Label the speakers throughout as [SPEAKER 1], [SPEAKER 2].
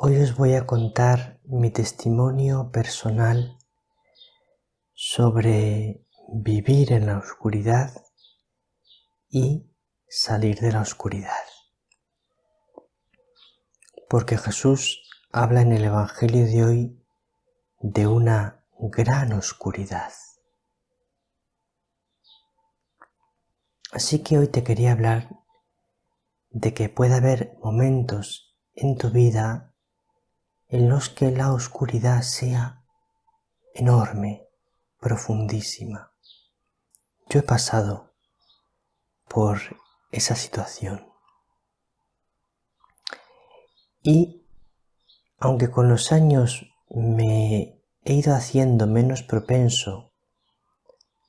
[SPEAKER 1] Hoy os voy a contar mi testimonio personal sobre vivir en la oscuridad y salir de la oscuridad. Porque Jesús habla en el Evangelio de hoy de una gran oscuridad. Así que hoy te quería hablar de que puede haber momentos en tu vida en los que la oscuridad sea enorme, profundísima. Yo he pasado por esa situación. Y aunque con los años me he ido haciendo menos propenso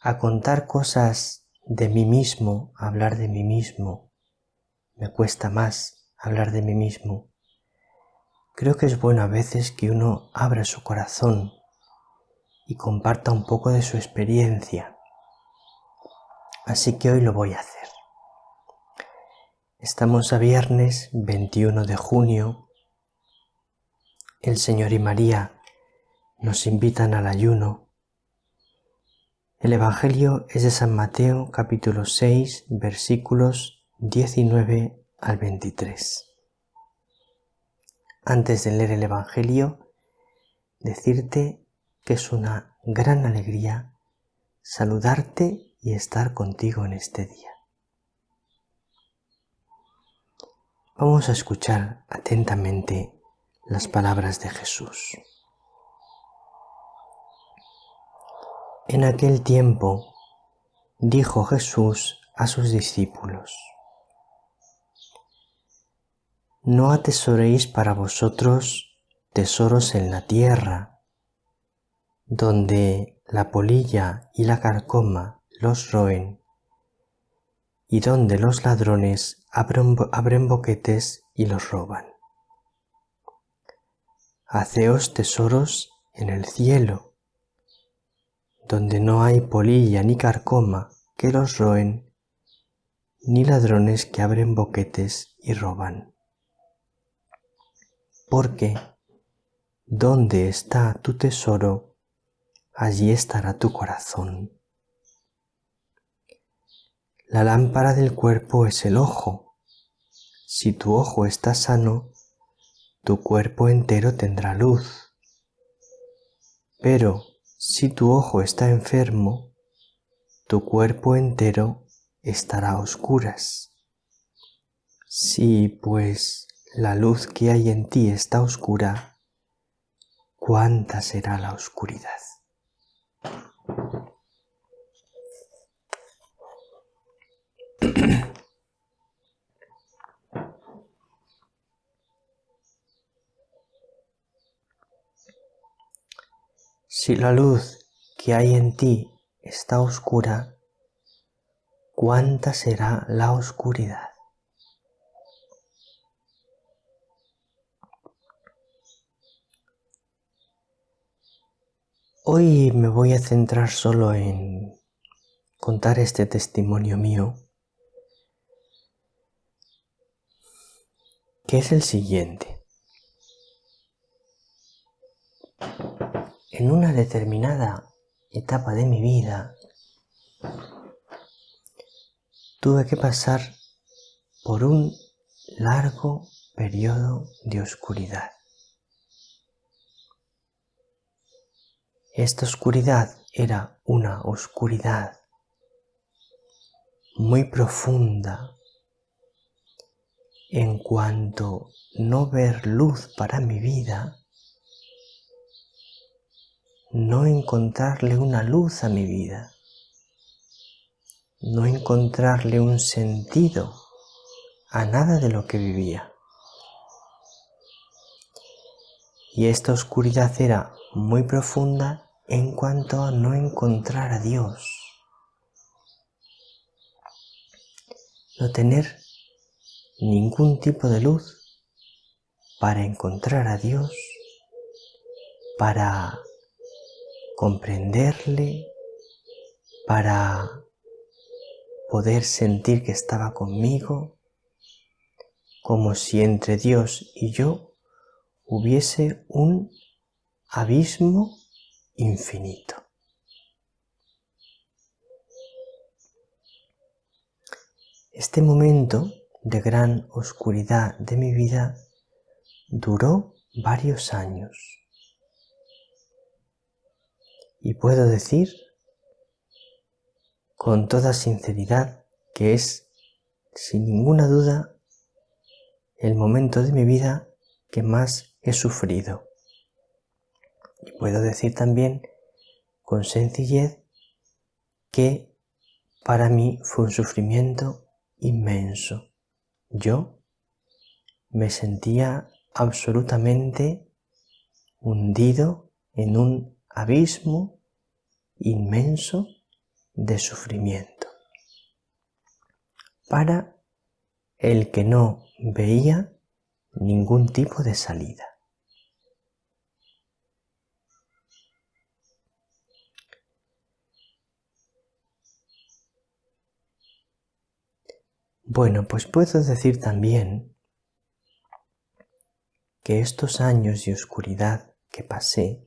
[SPEAKER 1] a contar cosas de mí mismo, a hablar de mí mismo, me cuesta más hablar de mí mismo, creo que es bueno a veces que uno abra su corazón y comparta un poco de su experiencia. Así que hoy lo voy a hacer. Estamos a viernes 21 de junio. El Señor y María nos invitan al ayuno. El Evangelio es de San Mateo, capítulo 6, versículos 19 al 23. Antes de leer el Evangelio, decirte que es una gran alegría saludarte y estar contigo en este día. Vamos a escuchar atentamente las palabras de Jesús. En aquel tiempo dijo Jesús a sus discípulos: No atesoréis para vosotros tesoros en la tierra, donde la polilla y la carcoma los roen, y donde los ladrones abren boquetes y los roban. Haceos tesoros en el cielo, donde no hay polilla ni carcoma que los roen, ni ladrones que abren boquetes y roban. Porque donde está tu tesoro, allí estará tu corazón. La lámpara del cuerpo es el ojo. Si tu ojo está sano, tu cuerpo entero tendrá luz. Pero si tu ojo está enfermo, tu cuerpo entero estará a oscuras. Si, pues, la luz que hay en ti está oscura, ¿cuánta será la oscuridad? Si la luz que hay en ti está oscura, ¿cuánta será la oscuridad? Hoy me voy a centrar solo en contar este testimonio mío, que es el siguiente. En una determinada etapa de mi vida, tuve que pasar por un largo periodo de oscuridad. Esta oscuridad era una oscuridad muy profunda en cuanto no ver luz para mi vida, no encontrarle una luz a mi vida, no encontrarle un sentido a nada de lo que vivía. Y esta oscuridad era muy profunda en cuanto a no encontrar a Dios, no tener ningún tipo de luz para encontrar a Dios, para comprenderle, para poder sentir que estaba conmigo, como si entre Dios y yo hubiese un abismo infinito. Este momento de gran oscuridad de mi vida duró varios años. Y puedo decir con toda sinceridad que es, sin ninguna duda, el momento de mi vida que más he sufrido. Y puedo decir también con sencillez que para mí fue un sufrimiento inmenso. Yo me sentía absolutamente hundido en un abismo inmenso de sufrimiento, para el que no veía ningún tipo de salida. Bueno, pues puedo decir también que estos años de oscuridad que pasé,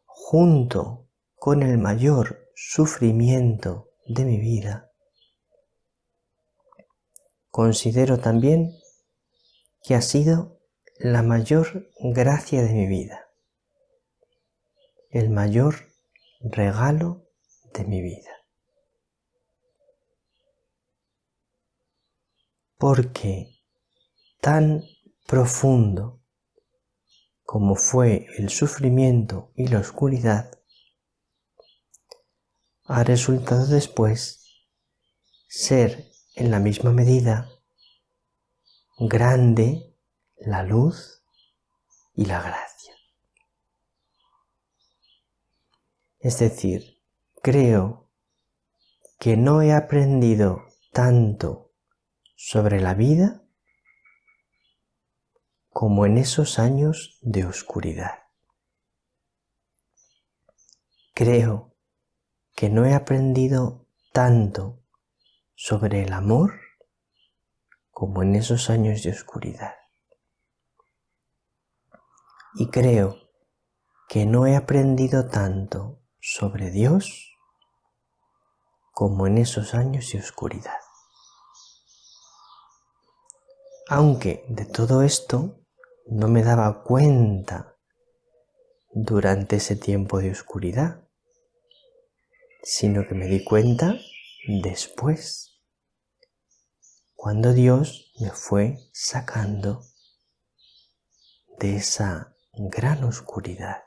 [SPEAKER 1] junto con el mayor sufrimiento de mi vida, considero también que ha sido la mayor gracia de mi vida, el mayor regalo de mi vida. Porque tan profundo como fue el sufrimiento y la oscuridad, ha resultado después ser en la misma medida grande la luz y la gracia. Es decir, creo que no he aprendido tanto sobre la vida como en esos años de oscuridad. Creo que no he aprendido tanto sobre el amor como en esos años de oscuridad. Y creo que no he aprendido tanto sobre Dios como en esos años de oscuridad. Aunque de todo esto no me daba cuenta durante ese tiempo de oscuridad, sino que me di cuenta después, cuando Dios me fue sacando de esa gran oscuridad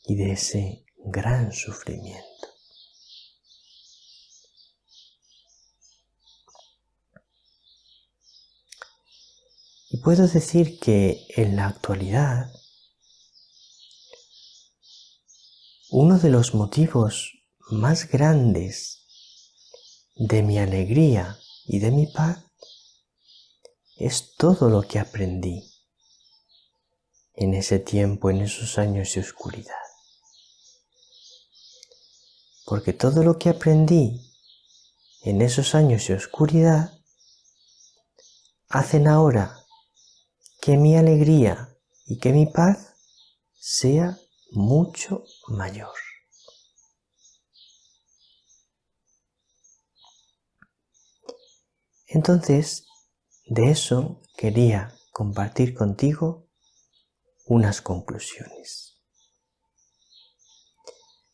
[SPEAKER 1] y de ese gran sufrimiento. Y puedo decir que en la actualidad uno de los motivos más grandes de mi alegría y de mi paz es todo lo que aprendí en ese tiempo, en esos años de oscuridad. Porque todo lo que aprendí en esos años de oscuridad hacen ahora que mi alegría y que mi paz sea mucho mayor. Entonces, de eso quería compartir contigo unas conclusiones.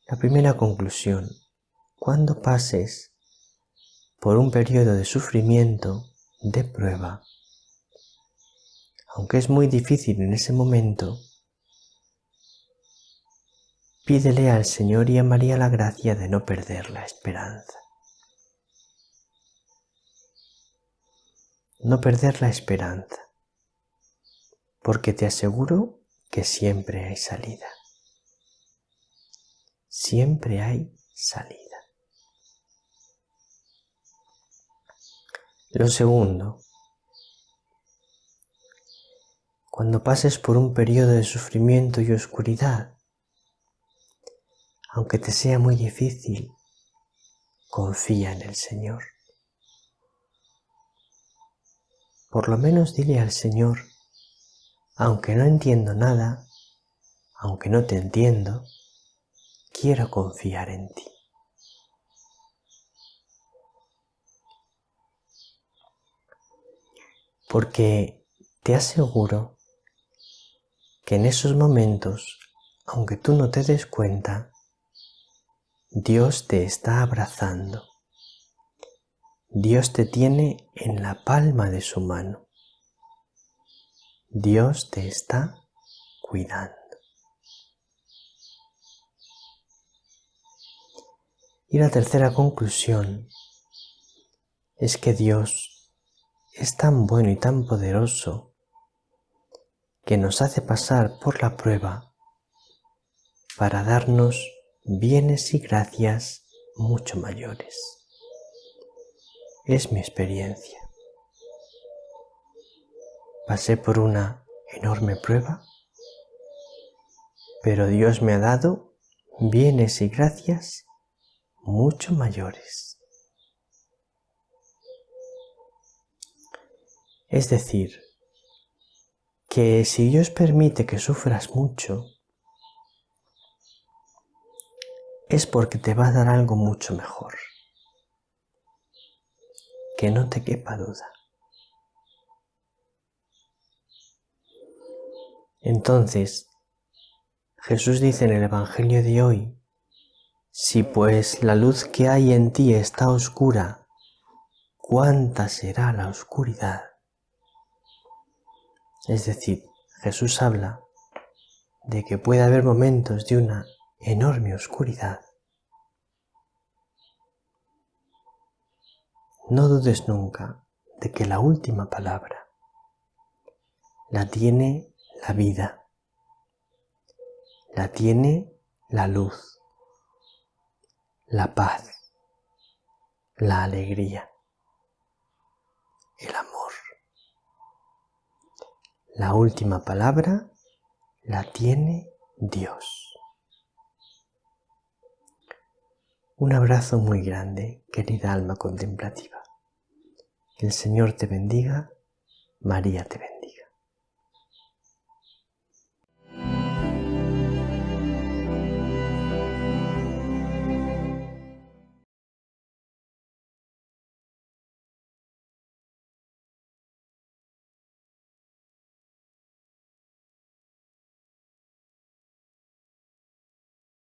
[SPEAKER 1] La primera conclusión: cuando pases por un periodo de sufrimiento, de prueba, aunque es muy difícil en ese momento, pídele al Señor y a María la gracia de no perder la esperanza. No perder la esperanza, porque te aseguro que siempre hay salida. Siempre hay salida. Lo segundo: cuando pases por un periodo de sufrimiento y oscuridad, aunque te sea muy difícil, confía en el Señor. Por lo menos dile al Señor aunque no entiendo nada, aunque no te entiendo, quiero confiar en ti. Porque te aseguro que en esos momentos, aunque tú no te des cuenta, Dios te está abrazando. Dios te tiene en la palma de su mano. Dios te está cuidando. Y la tercera conclusión es que Dios es tan bueno y tan poderoso que nos hace pasar por la prueba para darnos bienes y gracias mucho mayores. Es mi experiencia. Pasé por una enorme prueba, pero Dios me ha dado bienes y gracias mucho mayores. Es decir, que si Dios permite que sufras mucho, es porque te va a dar algo mucho mejor. Que no te quepa duda. Entonces, Jesús dice en el Evangelio de hoy, si pues la luz que hay en ti está oscura, ¿cuánta será la oscuridad? Es decir, Jesús habla de que puede haber momentos de una enorme oscuridad. No dudes nunca de que la última palabra la tiene la vida, la tiene la luz, la paz, la alegría, el amor. La última palabra la tiene Dios. Un abrazo muy grande, querida alma contemplativa. Que el Señor te bendiga, María te bendiga.